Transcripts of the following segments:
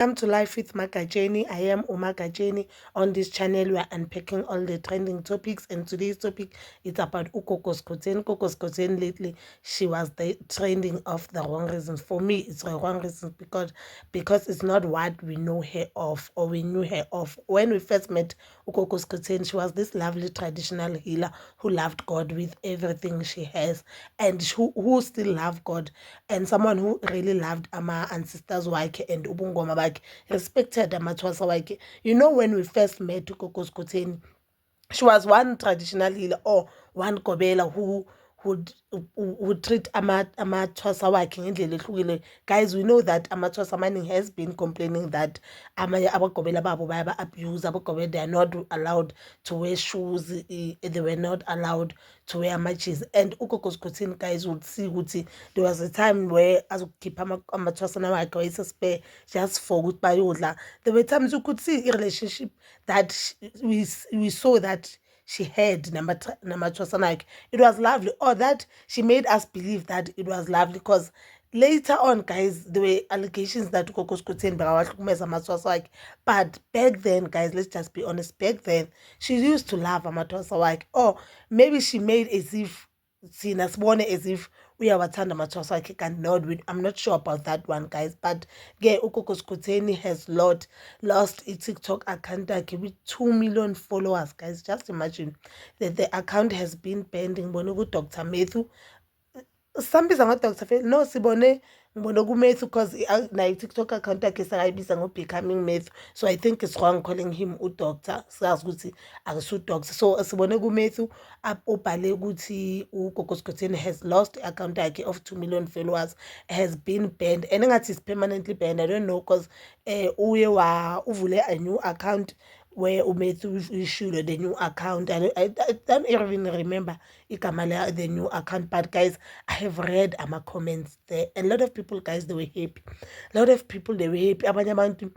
Come to Life with Makajeni. I am Umakajeni. On this channel, we are unpacking all the trending topics, and today's topic is about Ukoko Skoten. Ukoko Skoten lately, she was the trending of the wrong reasons. For me, it's the wrong reasons because it's not what we know her of or we knew her of. When we first met Ukoko Skoten, she was this lovely traditional healer who loved God with everything she has, and who still loved God, and someone who really loved ama ancestors wakhe and ubungoma bakhe, respected amathwasa wakhe. You know, when we first met uKoko Skuteni, she was one traditional healer or one kobela who would treat amathwasa wakhe ngendlela ehlukile. Guys, we know that amathwasa amaningi has been complaining that abagobela babo bayaba-abuse. Abagobela, they are not allowed to wear shoes, they were not allowed to wear matches. And uKoko Skutini, guys, would see ukuthi there was a time where azokukhipha amathwasana wakhe wayesespare just for ukuthi bayodla. There were times you could see a relationship that we saw that she had Namatrosanak. It was lovely. Or that she made us believe that it was lovely because later on, guys, there were allegations that Coco Scotin Amatwasawak. But back then, guys, let's just be honest, back then, she used to love Amatwasawak. Or maybe she made as if seen as one as if we are watanda mathwasa akhe kanti not. I'm not sure about that one, guys, but yeah, uKoko Skuteni has lost a TikTok account yakhe with 2 million followers, guys. Just imagine that the account has been pending. Bona Dr. Matthew sambiza ngo-Dr. Phil. No, sibone ngibone ku-Matthew because nayo i-TikTok account yakhe sakayibiza ngo-Becoming Matthew. So I think it's wrong calling him udoctor. Sazi ukuthi akusu-doctor. So sibone ku-Matthew ubhale ukuthi uGogo Skuteni has lost i-account yakhe of 2 million followers, has been banned. And engathi is permanently banned. I don't know because uvule a new account where Umethu issued the new account. I don't even remember the new account. But guys, I have read my comments there. And a lot of people, guys, they were happy. A lot of people, they were happy. Abanye abantu,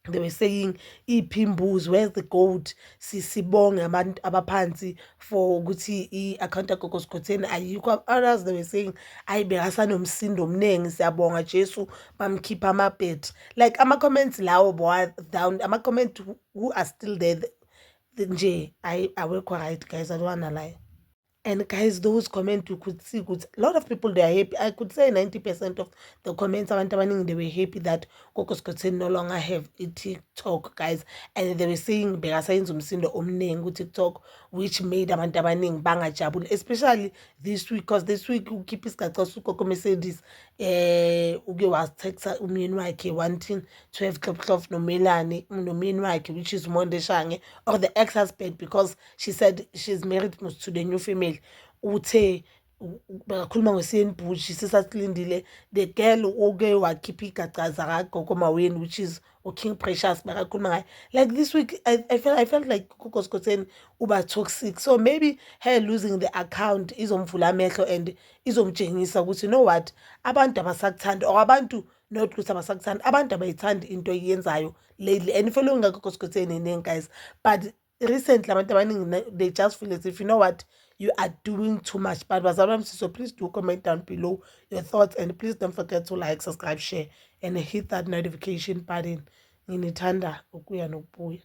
they were saying, iPimbus, where's the gold? Sisibonga abantu abaphansi for ukuthi i-account yaGogo Skuteni ayikho. Others, they were saying, ayi bekasanomsindo omningi, siyabonga Jesu bamkhipha amabhethi. Like ama-comments lawo down, ama-comment who are still there, nje awekho right, guys, I don't wanna lie. And guys, those comments you could see good. A lot of people they are happy. I could say 90% of the comments abantu abaningi, they were happy that Coco Skuteni no longer have a TikTok, guys. And they were saying bekasayenza umsindo omningi ku-TikTok, which made abantu abaningi bangajabuli, especially this week, because this week ukhipha isigaxa sugogo Mercedes uke wastexa umyeni wakhe wanting to have Klopklop nomyeni wakhe, which is Monde Shange, or the ex-husband, because she said she's married to the new female. Uthe bakakhuluma ngosiyeni sisasilindile the girl oke wakhipha igaca zakagogo Maweni, which is King Precious, bakakhuluma ngayo. Like this week, I felt like Coco Skuteni uba toxic. So maybe her losing the account izomvula amehlo and izomtshengisa ukuthi, you know what, abantu abasakuthandi, or abantu not ukuthi abasakuthandi, abantu abayithandi into oyenzayo lately. And following kaGogo Skuteni, guys, but recently abantu abaningi they just feel as if, you know what, you are doing too much. But so please do comment down below your thoughts, and please don't forget to like, subscribe, share, and hit that notification button. Nginithanda ukuya nokubuya.